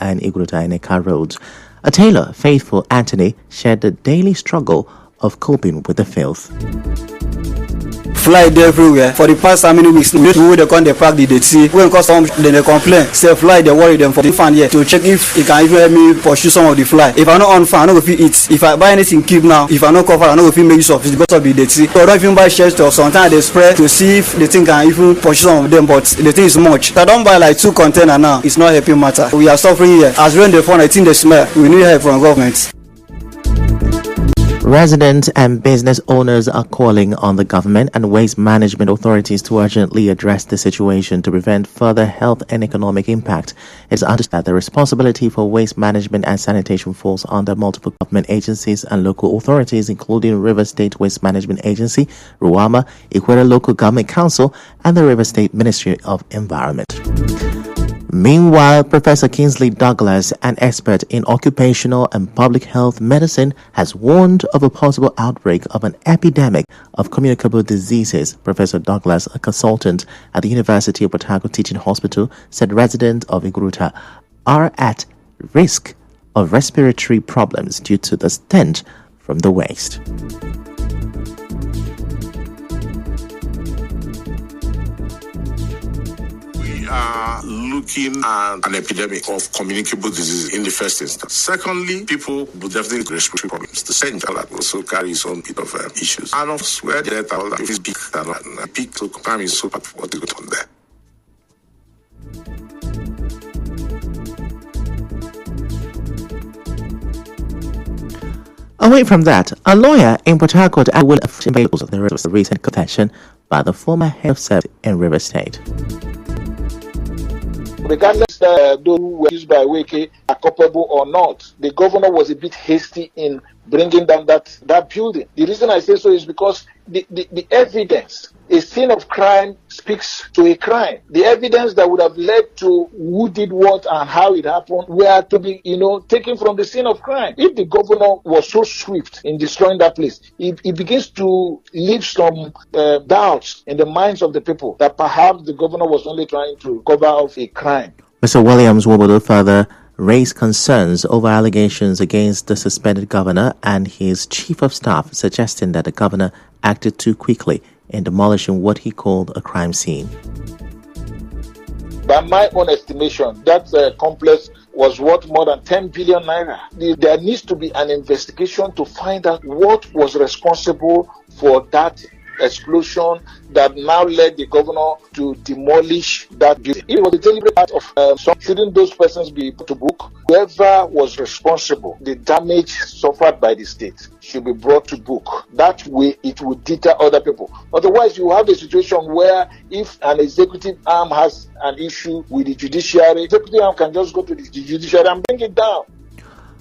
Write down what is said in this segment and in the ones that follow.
and Igruta-Eneka roads. A tailor, Faithful Anthony, shared the daily struggle of coping with the filth. Fly there everywhere. For the past how many weeks, they come they pack the dirty. When custom then they complain. Say fly, they worry them for the fan here to check if it can even help me pursue some of the fly. If I not on fan, I don't go fit eat. If I buy anything keep now, if I not cover, I not go fit make use of it because of the dirty. So I don't even buy shirts or sometimes they spray to see if the thing can even pursue some of them, but the thing is much. So I don't buy like 2 containers now. It's not helping matter. We are suffering here. As rain they fall, I think they smell. We need help from government. Residents and business owners are calling on the government and waste management authorities to urgently address the situation to prevent further health and economic impact. It's understood that the responsibility for waste management and sanitation falls under multiple government agencies and local authorities, including River State Waste Management Agency, RUWAMA, Equator Local Government Council, and the River State Ministry of Environment. Meanwhile, Professor Kingsley Douglas, an expert in occupational and public health medicine, has warned of a possible outbreak of an epidemic of communicable diseases. Professor Douglas, a consultant at the University of Port Harcourt Teaching Hospital, said residents of Igruta are at risk of respiratory problems due to the stench from the waste. Are looking at an epidemic of communicable diseases in the first instance. Secondly, people with definitely respiratory problems. The same that also carries some bit of issues. And of course, where the data is big and peak, so crime is so bad what is going on there. Away from that, a lawyer in Port Harcourt will avail of the recent confession by the former head of service in River State. Regardless those who were used by Wike are culpable or not, the governor was a bit hasty in bringing down that building. The reason I say so is because the evidence, a scene of crime speaks to a crime. The evidence that would have led to who did what and how it happened were to be, taken from the scene of crime. If the governor was so swift in destroying that place, it begins to leave some doubts in the minds of the people that perhaps the governor was only trying to cover up a crime. Mr. Williams Wobodo further raised concerns over allegations against the suspended governor and his chief of staff, suggesting that the governor acted too quickly in demolishing what he called a crime scene. By my own estimation, that complex was worth more than 10 billion naira. There needs to be an investigation to find out what was responsible for that explosion that now led the governor to demolish that building. It was a deliberate act of shouldn't those persons be put to book? Whoever was responsible, the damage suffered by the state should be brought to book. That way it will deter other people. Otherwise, you have a situation where if an executive arm has an issue with the judiciary, the executive arm can just go to the judiciary and bring it down.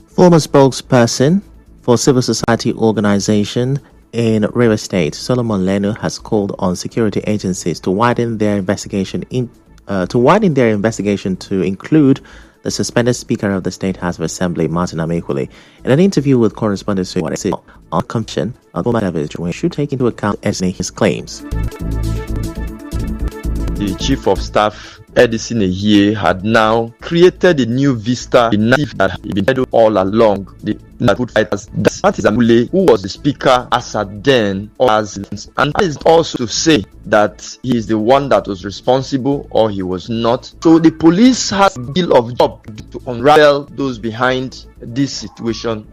Former spokesperson for civil society organization in River State, Solomon Lenu, has called on security agencies to widen their investigation to include the suspended Speaker of the State House of Assembly, Martin Amaekwuli. In an interview with correspondent on conviction, we should take into account his claims. The Chief of Staff, Edison Ehie, had now created a new vista, a narrative that had been heard all along. The food fighters, Martin Amaekwuli, who was the speaker as at then, and that is also to say that he is the one that was responsible or he was not. So the police has a deal of job to unravel those behind this situation.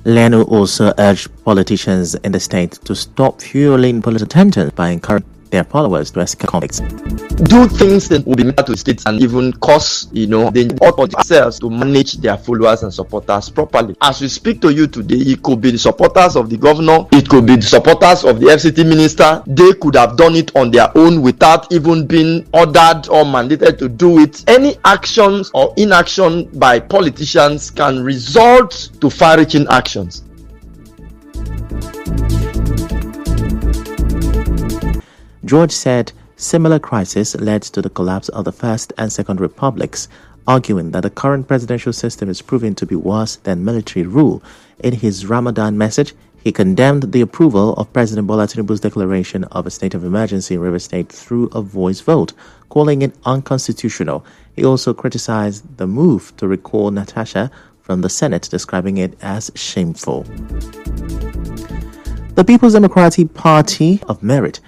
Lenu also urged politicians in the state to stop fueling political tensions by encouraging their followers to escape conflicts. Do things that will be made to states and even cause, the themselves to manage their followers and supporters properly. As we speak to you today, it could be the supporters of the governor, it could be the supporters of the FCT minister. They could have done it on their own without even being ordered or mandated to do it. Any actions or inaction by politicians can result to far-reaching actions. George said similar crisis led to the collapse of the First and Second Republics, arguing that the current presidential system is proving to be worse than military rule. In his Ramadan message, He condemned the approval of President Bola Tinubu's declaration of a state of emergency in Rivers State through a voice vote, calling it unconstitutional. He also criticized the move to recall Natasha from the Senate, describing it as shameful. The People's Democratic Party of Merit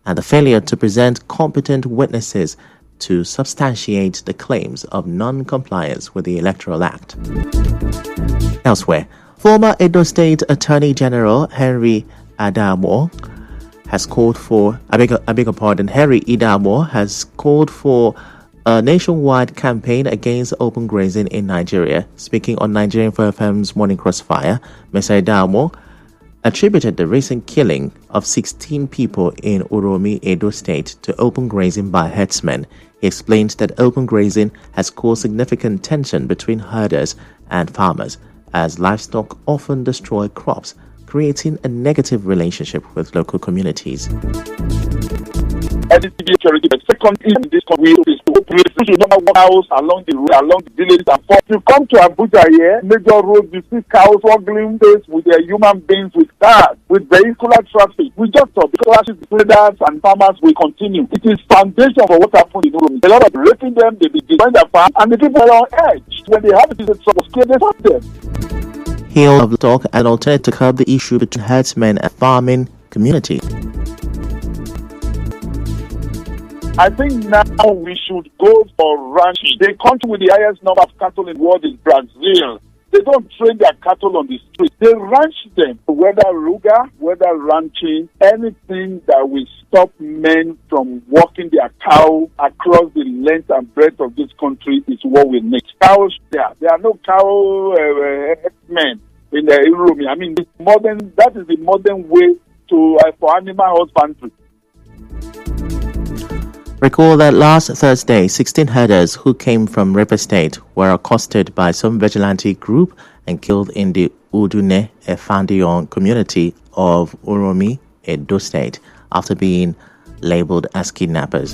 and the failure to present competent witnesses to substantiate the claims of non-compliance with the Electoral Act. Elsewhere, former Edo State Attorney General Henry Idamo has called for, Henry Idamo has called for a nationwide campaign against open grazing in Nigeria. Speaking on Nigerian FM's Morning Crossfire, Mr. Idamo attributed the recent killing of 16 people in Uromi, Edo State to open grazing by herdsmen. He explained that open grazing has caused significant tension between herders and farmers, as livestock often destroy crops, creating a negative relationship with local communities. Second, in this community is to operate cows along the road, along the villages and forth. You come to Abuja here, major roads, you see cows struggling with their human beings, with cars, with vehicular traffic. We just thought because traders and farmers will continue. It is foundation for what happened in Uromi. A lot of raping them, they destroying their farm, and the people are on edge. When they have it, it's trouble, they stop them. He also talked an alternative to curb the issue between herdsmen and farming community. I think now we should go for ranching. The country with the highest number of cattle in the world is Brazil. They don't train their cattle on the street. They ranch them. Whether ruga, whether ranching, anything that will stop men from walking their cow across the length and breadth of this country is what we need. Cows there are no cow men in the Uromi. I mean, that is the modern way to for animal husbandry. Recall that last Thursday, 16 herders who came from Rivers State were accosted by some vigilante group and killed in the Udune Efandion community of Uromi, Edo State, after being labeled as kidnappers.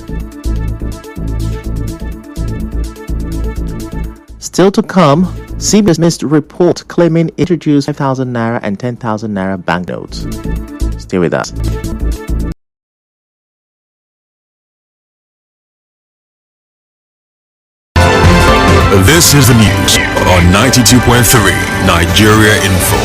Still to come, CBS missed report claiming introduced 5,000 naira and 10,000 naira banknotes. Stay with us. This is the news on 92.3 Nigeria Info.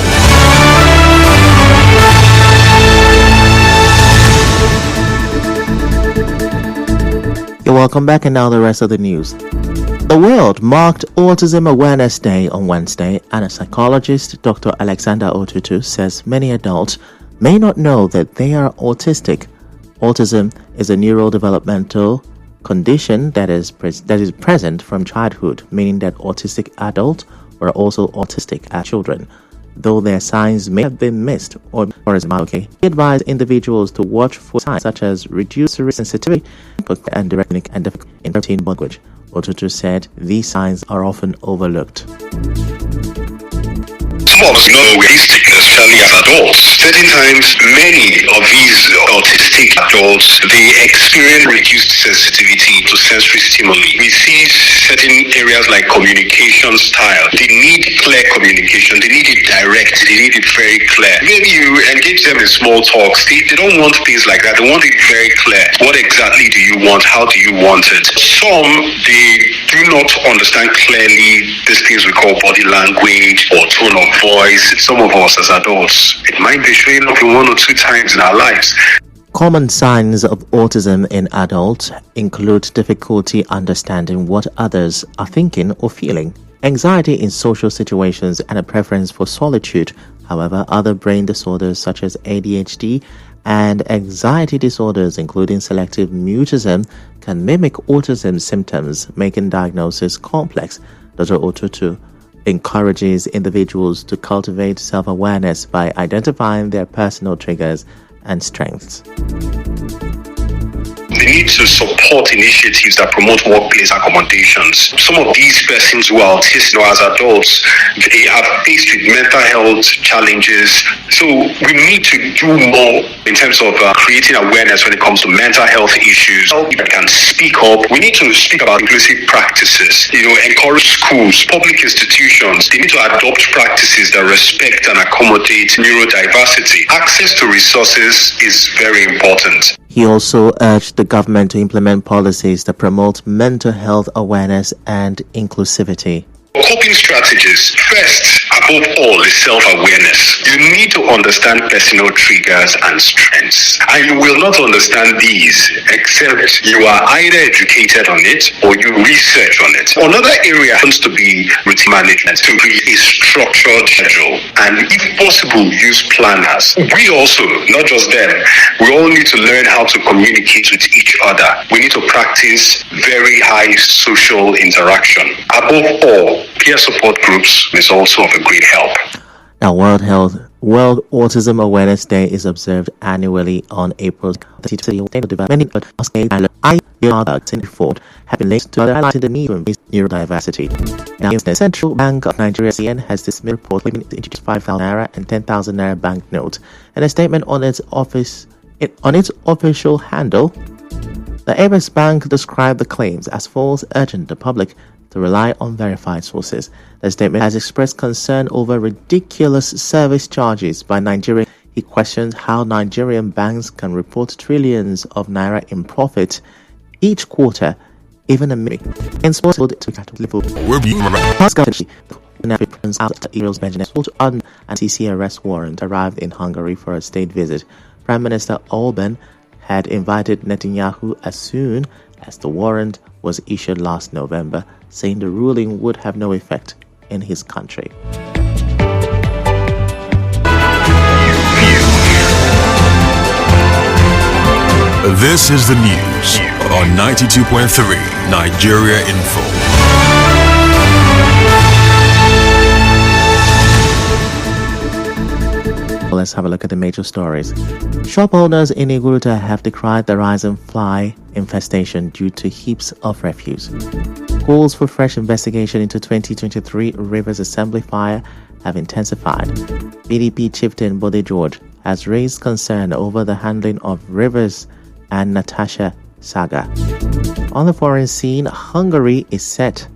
You're welcome back, and now the rest of the news. The world marked Autism Awareness Day on Wednesday, and a psychologist, Dr. Alexander Otutu, says many adults may not know that they are autistic. Autism is a neurodevelopmental condition that is present from childhood, meaning that autistic adults were also autistic as children, though their signs may have been missed or okay. He advised individuals to watch for signs such as reduced sensitivity and direct and difficulty in routine language. Otutu said these signs are often overlooked. Some of us know autistic, especially as adults. Certain times, many of these autistic adults, they experience reduced sensitivity to sensory stimuli. We see certain areas like communication style. They need clear communication. They need it direct. They need it very clear. Maybe you engage them in small talks. They don't want things like that. They want it very clear. What exactly do you want? How do you want it? Some, they do not understand clearly these things we call body language or tone of voice. Some of us as adults, it might be showing up in 1 or 2 times in our lives. Common signs of autism in adults include difficulty understanding what others are thinking or feeling, anxiety in social situations, and a preference for solitude. However, other brain disorders such as ADHD and anxiety disorders, including selective mutism, can mimic autism symptoms, making diagnosis complex. Dr. Otutu encourages individuals to cultivate self-awareness by identifying their personal triggers and strengths. The they need to support initiatives that promote workplace accommodations. Some of these persons who are autistic as adults, they are faced with mental health challenges. So we need to do more in terms of creating awareness when it comes to mental health issues. People can speak up. We need to speak about inclusive practices. Encourage schools, public institutions. They need to adopt practices that respect and accommodate neurodiversity. Access to resources is very important. He also urged the government to implement policies that promote mental health awareness and inclusivity. Coping strategies. First, above all, is self-awareness. You need to understand personal triggers and strengths. And you will not understand these except you are either educated on it or you research on it. Another area happens to be routine management, to create a structured schedule. And if possible, use planners. We also, not just them, we all need to learn how to communicate with each other. We need to practice very high social interaction. Above all, peer support groups is also of a great help. Now, World Autism Awareness Day is observed annually on April 30. Many have been linked to highlighting the need to embrace neurodiversity. Now, the Central Bank of Nigeria (CBN) has dismissed report claiming to introduce 5,000 naira and 10,000 naira banknotes. In a statement on its official handle, the Apex Bank described the claims as false, urging the public to rely on verified sources. The statement has expressed concern over ridiculous service charges by Nigeria. He questions how Nigerian banks can report trillions of naira in profit each quarter, even a minute. In sports, and CC arrest warrant arrived in Hungary for a state visit. Prime Minister Orban had invited Netanyahu as soon as the warrant was issued last November, saying the ruling would have no effect in his country. This is the news on 92.3 Nigeria Info. Let's have a look at the major stories. Shop owners in Iguruta have decried the rise in fly infestation due to heaps of refuse. Calls for fresh investigation into 2023 Rivers Assembly fire have intensified. PDP chieftain Bode George has raised concern over the handling of Rivers and Natasha saga. On the foreign scene, Hungary is set